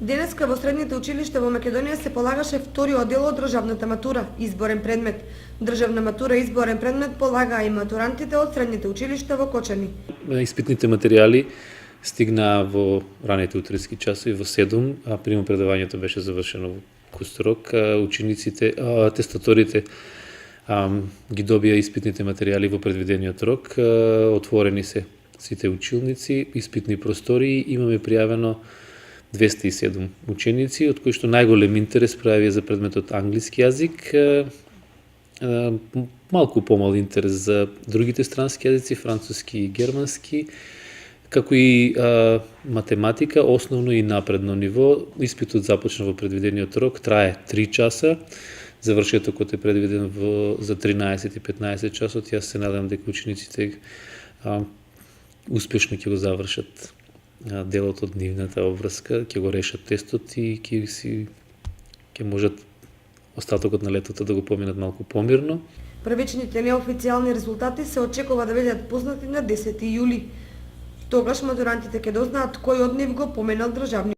Денеска во средните училишта во Македонија се полагаше вториот дел од државната матура, изборен предмет. Државна матура изборен предмет полагаа и матурантите од средните училишта во Кочани. Испитните материјали стигнаа во раните утрински часови во 7, а примопредавањето беше завршено во Кусторок. Учениците, атестаторите ги добија испитните материјали во предвидениот рок. Отворени се сите училници, испитни простории, имаме пријавено 207 ученици, од кои што најголем интерес пројавија за предметот англиски јазик, малку помал интерес за другите странски јазици, француски и германски, како и математика, основно и напредно ниво. Испитот започна во предвидениот рок, трае 3 часа, завршетокот е предвиден за 13 и 15 часот. Јас се надам дека учениците успешно ќе го завршат делот од нивната обврска, ќе го решат тестот и ќе можат остатокот на летото да го поминат малку помирно. Првичните неофицијални резултати се очекува да бидат познати на 10 јули. Тогаш матурантите ќе дознаат кој од нив го поменал државниот